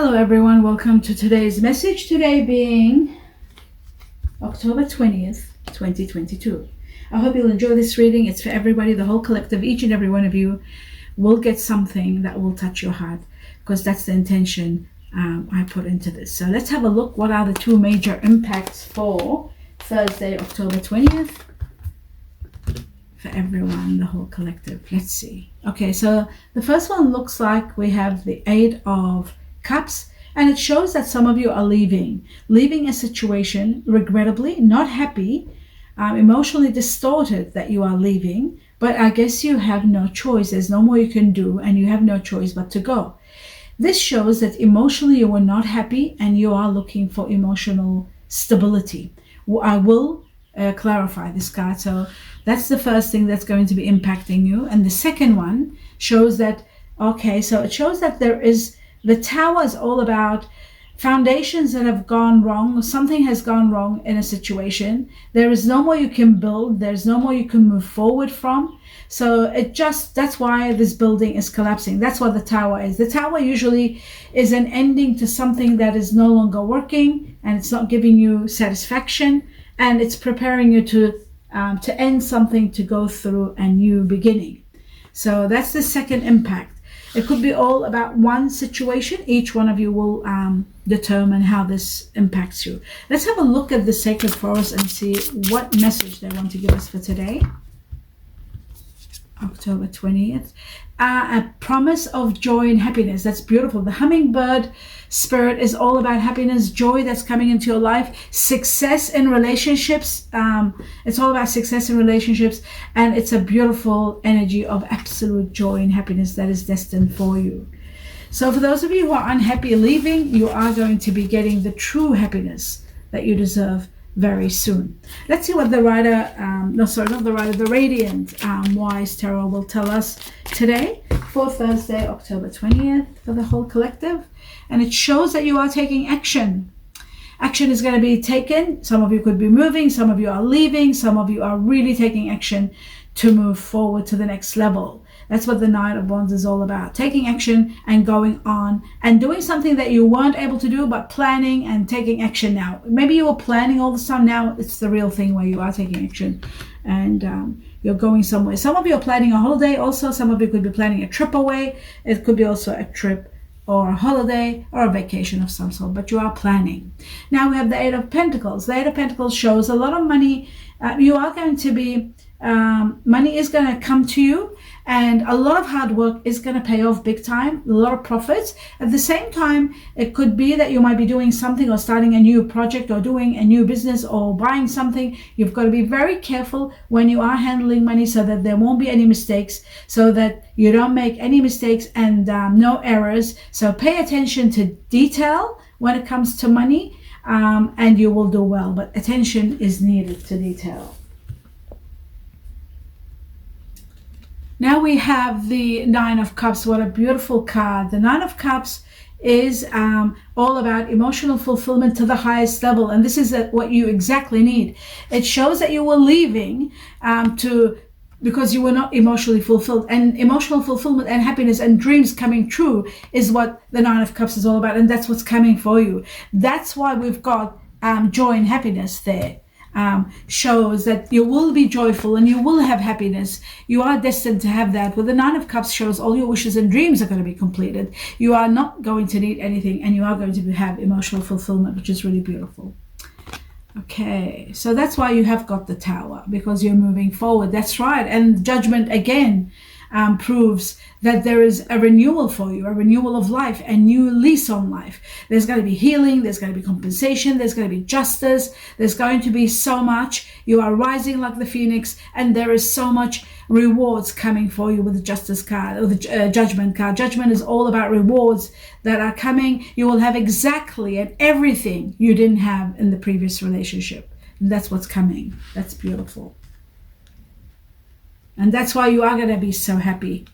Hello everyone, welcome to today's message. Today being October 20th, 2022. I hope you'll enjoy this reading. It's for everybody, the whole collective. Each and every one of you will get something that will touch your heart, because that's the intention I put into this. So let's have a look. What are the two major impacts for Thursday, October 20th? For everyone, the whole collective. Let's see. Okay, so the first one looks like we have the Eight of Cups, and it shows that some of you are leaving a situation, regrettably, not happy, emotionally distorted that you are leaving, but I guess you have no choice. There's no more you can do, and you have no choice but to go. This shows that emotionally you were not happy and you are looking for emotional stability. I will clarify this card. So that's the first thing that's going to be impacting you. And the second one shows that, okay, so it shows that there is, the Tower is all about foundations that have gone wrong. Something has gone wrong in a situation. There is no more you can build. There's no more you can move forward from. So that's why this building is collapsing. That's what the Tower is. The Tower usually is an ending to something that is no longer working, and it's not giving you satisfaction, and it's preparing you to end something, to go through a new beginning. So that's the second impact. It could be all about one situation. Each one of you will determine how this impacts you. Let's have a look at the sacred forest and see what message they want to give us for today. October 20th. A promise of joy and happiness. That's beautiful. The hummingbird spirit is all about happiness, joy that's coming into your life, success in relationships. It's all about success in relationships, and it's a beautiful energy of absolute joy and happiness that is destined for you. So for those of you who are unhappy leaving, you are going to be getting the true happiness that you deserve very soon. Let's see what the the Radiant Wise Tarot will tell us today for Thursday, October 20th, for the whole collective. And it shows that you are taking action. Action is going to be taken. Some of you could be moving, some of you are leaving, some of you are really taking action to move forward to the next level. That's what the Knight of Wands is all about. Taking action and going on and doing something that you weren't able to do, but planning and taking action now. Maybe you were planning all the time. Now it's the real thing where you are taking action and you're going somewhere. Some of you are planning a holiday also. Some of you could be planning a trip away. It could be also a trip or a holiday or a vacation of some sort, but you are planning. Now we have the Eight of Pentacles. The Eight of Pentacles shows a lot of money. You are going to be, money is going to come to you, and a lot of hard work is going to pay off big time, a lot of profits. At the same time, it could be that you might be doing something or starting a new project or doing a new business or buying something. You've got to be very careful when you are handling money so that there won't be any mistakes, so that you don't make any mistakes and no errors. So pay attention to detail when it comes to money, and you will do well, but attention is needed to detail. Now we have the Nine of Cups. What a beautiful card. The Nine of Cups is all about emotional fulfillment to the highest level, and this is what you exactly need. It shows that you were leaving because you were not emotionally fulfilled, and emotional fulfillment and happiness and dreams coming true is what the Nine of Cups is all about, and that's what's coming for you. That's why we've got joy and happiness there. Shows that you will be joyful and you will have happiness. You are destined to have that. With the Nine of Cups shows all your wishes and dreams are going to be completed. You are not going to need anything, and you are going to have emotional fulfillment, which is really beautiful. Okay, so that's why you have got the Tower, because you're moving forward. That's right. And Judgment again proves that there is a renewal for you, a renewal of life, a new lease on life. There's going to be healing, there's going to be compensation, there's going to be justice, there's going to be so much. You are rising like the phoenix, and there is so much rewards coming for you with the Justice card or the Judgment card. Judgment is all about rewards that are coming. You will have exactly and everything you didn't have in the previous relationship. And that's what's coming. That's beautiful. And that's why you are going to be so happy.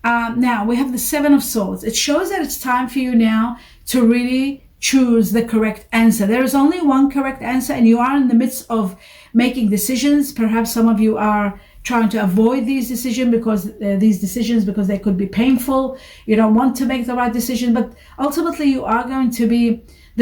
Now we have the Seven of Swords. It shows that it's time for you now to really choose the correct answer. There is only one correct answer, and you are in the midst of making decisions. Perhaps some of you are trying to avoid these decisions because they could be painful. You don't want to make the right decision, but ultimately you are going to be,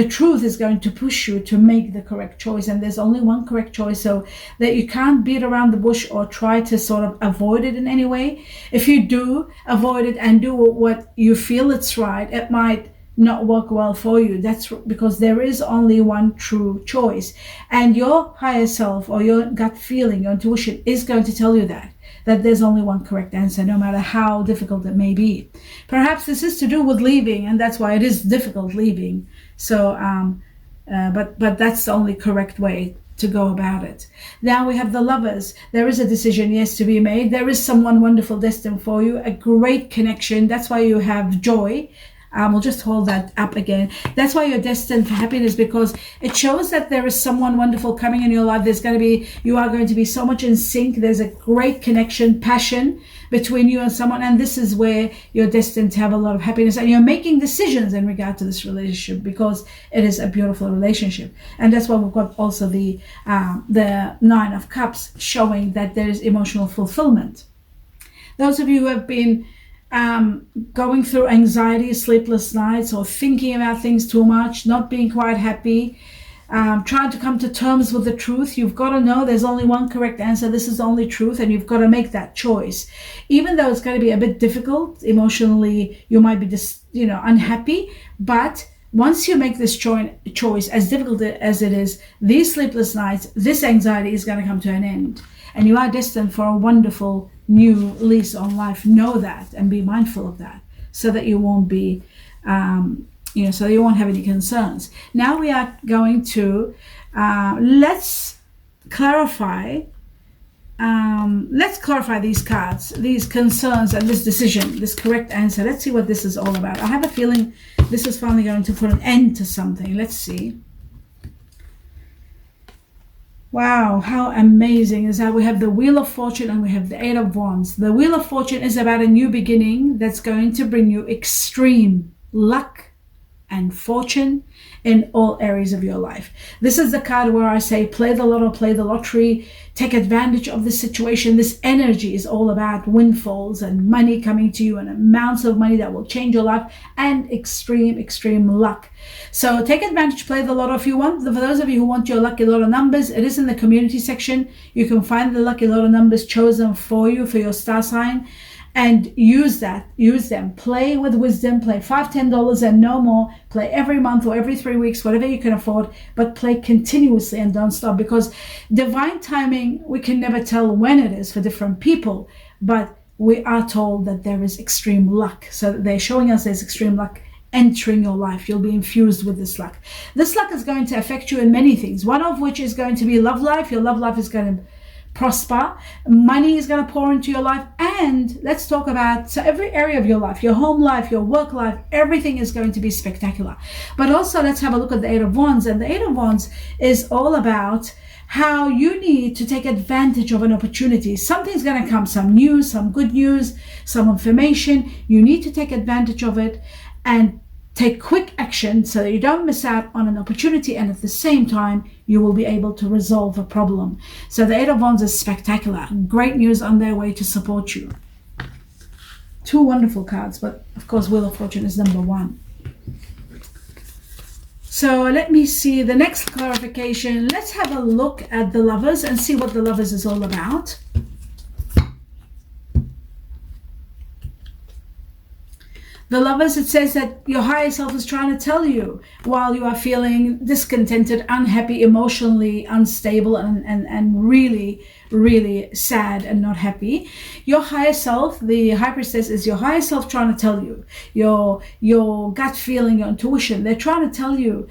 the truth is going to push you to make the correct choice, and there's only one correct choice, so that you can't beat around the bush or try to sort of avoid it in any way. If you do avoid it and do what you feel it's right, it might not work well for you. That's because there is only one true choice, and your higher self or your gut feeling, your intuition is going to tell you that there's only one correct answer, no matter how difficult it may be. Perhaps this is to do with leaving, and that's why it is difficult leaving. So but that's the only correct way to go about it. Now we have the Lovers. There is a decision, yes, to be made. There is someone wonderful destined for you, a great connection. That's why you have joy. We'll just hold that up again. That's why you're destined for happiness, because it shows that there is someone wonderful coming in your life. You are going to be so much in sync. There's a great connection, passion between you and someone, and this is where you're destined to have a lot of happiness, and you're making decisions in regard to this relationship because it is a beautiful relationship. And that's why we've got also the Nine of Cups, showing that there is emotional fulfillment. Those of you who have been going through anxiety, sleepless nights, or thinking about things too much, not being quite happy, trying to come to terms with the truth, you've got to know there's only one correct answer. This is the only truth, and you've got to make that choice. Even though it's going to be a bit difficult emotionally, you might be just, unhappy, but once you make this choice, as difficult as it is, these sleepless nights, this anxiety is going to come to an end, and you are destined for a wonderful new lease on life. Know that and be mindful of that, so that you won't be so you won't have any concerns. Now we are going to let's clarify these cards, these concerns, and this decision, this correct answer. Let's see what this is all about. I have a feeling this is finally going to put an end to something. Let's see. Wow, how amazing is that? We have the Wheel of Fortune and we have the Eight of Wands. The Wheel of Fortune is about a new beginning that's going to bring you extreme luck and fortune in all areas of your life. This is the card where I say play the lotto, play the lottery, take advantage of the situation. This energy is all about windfalls and money coming to you, and amounts of money that will change your life, and extreme luck. So take advantage, play the lotto if you want. For those of you who want your lucky lotto numbers, it is in the community section. You can find the lucky lotto numbers chosen for you, for your star sign, and use them. Play with wisdom. Play $5, $10 and no more. Play every month or every 3 weeks, whatever you can afford, but play continuously and don't stop, because divine timing, we can never tell when it is for different people, but we are told that there is extreme luck. So they're showing us there's extreme luck entering your life. You'll be infused with this luck. This luck is going to affect you in many things, one of which is going to be love life. Your love life is going to prosper. Money is going to pour into your life. And let's talk about, so every area of your life, your home life, your work life, everything is going to be spectacular. But also let's have a look at the Eight of Wands. And the Eight of Wands is all about how you need to take advantage of an opportunity. Something's going to come, some news, some good news, some information. You need to take advantage of it and take quick action so that you don't miss out on an opportunity, and at the same time you will be able to resolve a problem. So the Eight of Wands is spectacular. Great news on their way to support you. Two wonderful cards, but of course Wheel of Fortune is number one. So let me see the next clarification. Let's have a look at the Lovers and see what the Lovers is all about. The Lovers, it says that your higher self is trying to tell you while you are feeling discontented, unhappy, emotionally unstable, and really sad and not happy. Your higher self, the High Priestess, is your higher self trying to tell you, your gut feeling, your intuition, they're trying to tell you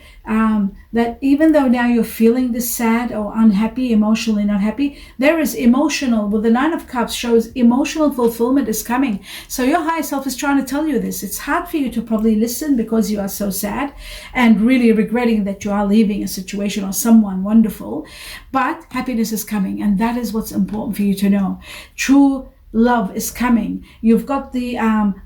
that even though now you're feeling this sad or unhappy, emotionally not happy, there is emotional, well, the Nine of Cups shows emotional fulfillment is coming. So your higher self is trying to tell you this. It's hard for you to probably listen because you are so sad and really regretting that you are leaving a situation or someone wonderful, but happiness is coming, and that is what's important for you to know. True love is coming. You've got the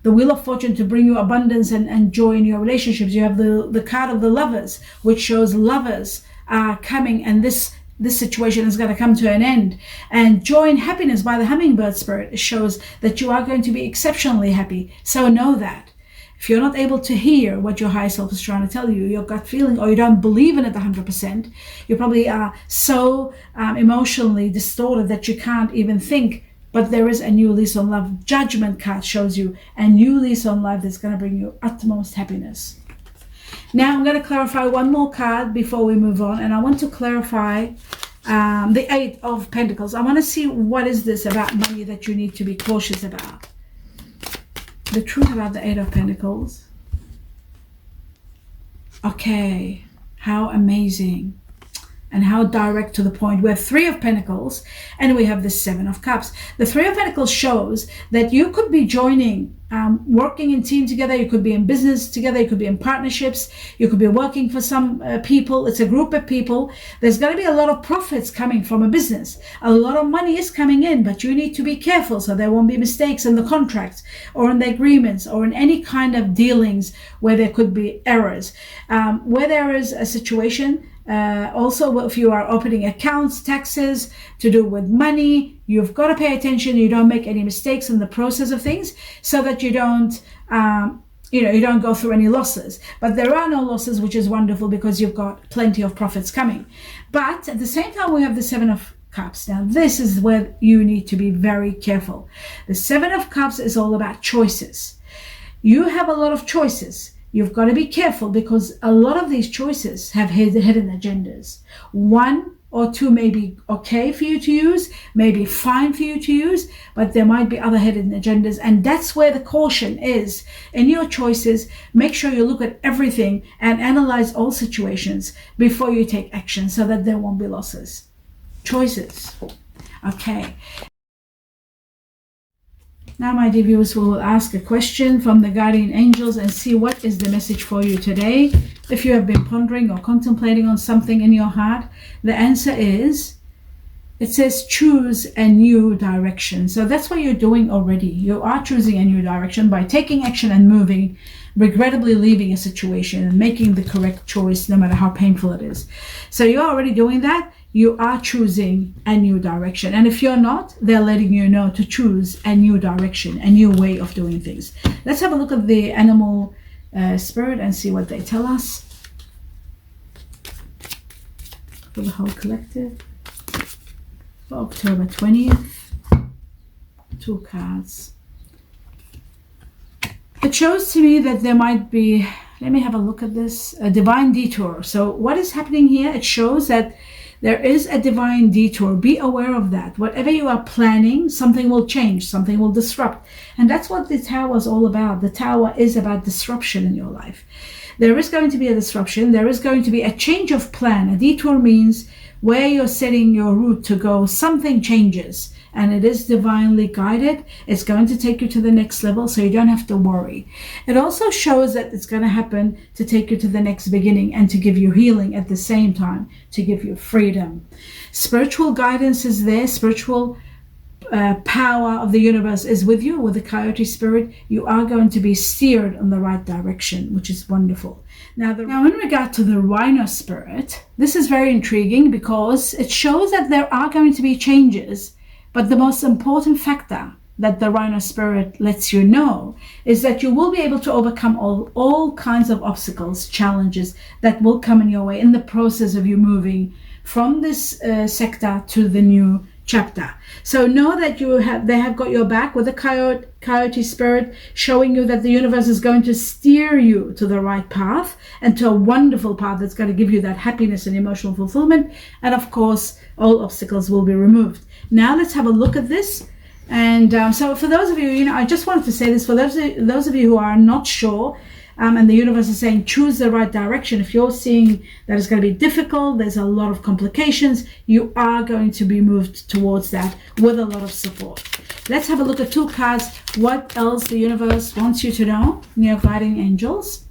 Wheel of Fortune to bring you abundance and joy in your relationships. You have the card of the Lovers, which shows lovers are coming, and this this situation is going to come to an end. And joy and happiness by the hummingbird spirit shows that you are going to be exceptionally happy. So know that. If you're not able to hear what your higher self is trying to tell you, your gut feeling, or you don't believe in it 100%, you probably are so emotionally distorted that you can't even think. But there is a new lease on love. Judgment card shows you a new lease on life that's going to bring you utmost happiness. Now I'm going to clarify one more card before we move on, and I want to clarify the Eight of Pentacles. I want to see what is this about money that you need to be cautious about. The truth about the Eight of Pentacles. Okay, how amazing and how direct to the point. We have Three of Pentacles and we have the Seven of Cups. The Three of Pentacles shows that you could be joining, working in team together. You could be in business together. You could be in partnerships. You could be working for some people. It's a group of people. There's going to be a lot of profits coming from a business. A lot of money is coming in, but you need to be careful so there won't be mistakes in the contracts or in the agreements or in any kind of dealings where there could be errors. Where there is a situation, also if you are opening accounts, taxes to do with money, you've got to pay attention. You don't make any mistakes in the process of things so that you don't you don't go through any losses. But there are no losses, which is wonderful because you've got plenty of profits coming. But at the same time, we have the Seven of Cups. Now this is where you need to be very careful. The Seven of Cups is all about choices. You have a lot of choices. You've got to be careful because a lot of these choices have hidden agendas. One or two may be okay for you to use, maybe fine for you to use, but there might be other hidden agendas. And that's where the caution is in your choices. Make sure you look at everything and analyze all situations before you take action so that there won't be losses. Choices. Okay. Now, my dear viewers, we will ask a question from the guardian angels and see what is the message for you today. If you have been pondering or contemplating on something in your heart, the answer is, it says choose a new direction. So that's what you're doing already. You are choosing a new direction by taking action and moving, regrettably leaving a situation and making the correct choice no matter how painful it is. So you're already doing that. You are choosing a new direction. And if you're not, they're letting you know to choose a new direction, a new way of doing things. Let's have a look at the animal spirit and see what they tell us for the whole collective for October 20th. Two cards. It shows to me that there might be, let me have a look at this, a divine detour. So what is happening here? It shows that there is a divine detour. Be aware of that. Whatever you are planning, something will change, something will disrupt. And that's what the Tower is all about. The Tower is about disruption in your life. There is going to be a disruption. There is going to be a change of plan. A detour means where you're setting your route to go, something changes. And it is divinely guided. It's going to take you to the next level, so you don't have to worry. It also shows that it's going to happen to take you to the next beginning and to give you healing at the same time, to give you freedom. Spiritual guidance is there. Spiritual power of the universe is with you. With the Coyote spirit, you are going to be steered in the right direction, which is wonderful. Now in regard to the Rhino spirit, this is very intriguing because it shows that there are going to be changes. But the most important factor that the Rhino spirit lets you know is that you will be able to overcome all kinds of obstacles, challenges that will come in your way in the process of you moving from this sector to the new chapter. So know that they have got your back with the Coyote spirit, showing you that the universe is going to steer you to the right path and to a wonderful path that's going to give you that happiness and emotional fulfillment. And of course, all obstacles will be removed. Now let's have a look at this. And so for those of you, I just wanted to say this, for those of you who are not sure, and the universe is saying choose the right direction. If you're seeing that it's going to be difficult, there's a lot of complications, you are going to be moved towards that with a lot of support. Let's have a look at two cards. What else the universe wants you to know, your guiding angels.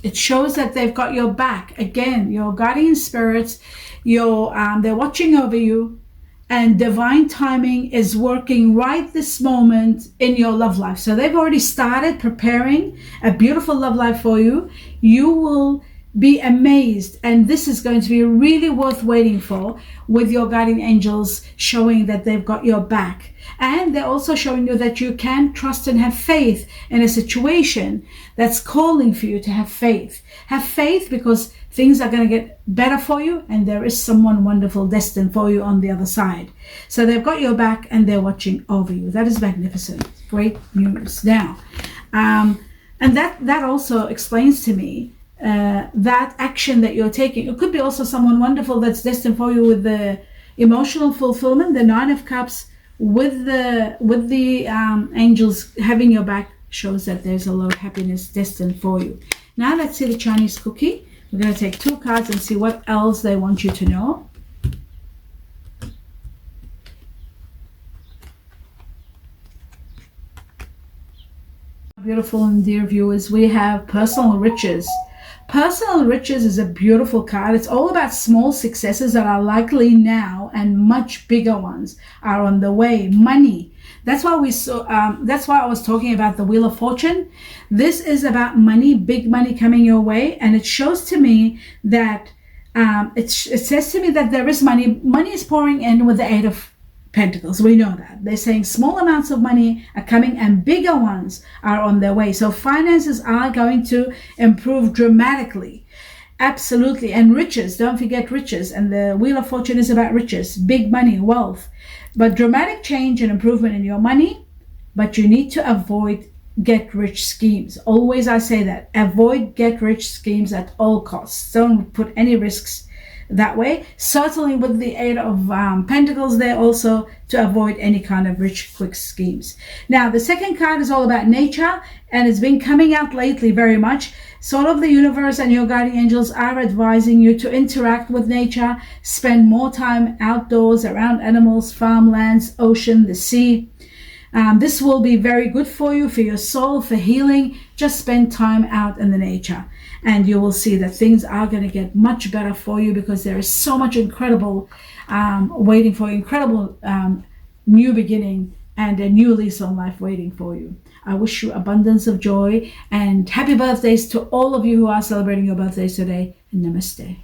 It shows that they've got your back. Again, your guardian spirits, they're watching over you. And divine timing is working right this moment in your love life. So they've already started preparing a beautiful love life for you. You will be amazed, and this is going to be really worth waiting for, with your guardian angels showing that they've got your back. And they're also showing you that you can trust and have faith in a situation that's calling for you to have faith. Have faith, because things are going to get better for you, and there is someone wonderful destined for you on the other side. So they've got your back and they're watching over you. That is magnificent. Great news. Now, and that also explains to me that action that you're taking. It could be also someone wonderful that's destined for you with the emotional fulfillment, the Nine of Cups, with the angels having your back, shows that there's a lot of happiness destined for you. Now let's see the Chinese cookie. We're going to take 2 cards and see what else they want you to know. Beautiful and dear viewers, we have personal riches. Personal riches is a beautiful card. It's all about small successes that are likely now, and much bigger ones are on the way. Money. That's why we saw. That's why I was talking about the Wheel of Fortune. This is about money, big money coming your way, and it shows to me that it says to me that there is money. Money is pouring in with the Eight of Pentacles. We know that. They're saying small amounts of money are coming and bigger ones are on their way. So finances are going to improve dramatically. Absolutely. And riches. Don't forget riches. And the Wheel of Fortune is about riches, big money, wealth. But dramatic change and improvement in your money. But you need to avoid get-rich schemes. Always I say that. Avoid get-rich schemes at all costs. Don't put any risks that way. Certainly with the Eight of Pentacles there also, to avoid any kind of rich quick schemes. Now the second card is all about nature, and it's been coming out lately very much. Sort of the universe and your guardian angels are advising you to interact with nature, spend more time outdoors, around animals, farmlands, ocean, the sea. This will be very good for you, for your soul, for healing. Just spend time out in the nature, and you will see that things are going to get much better for you, because there is so much incredible waiting for you, incredible new beginning and a new lease on life waiting for you. I wish you abundance of joy, and happy birthdays to all of you who are celebrating your birthdays today, and namaste.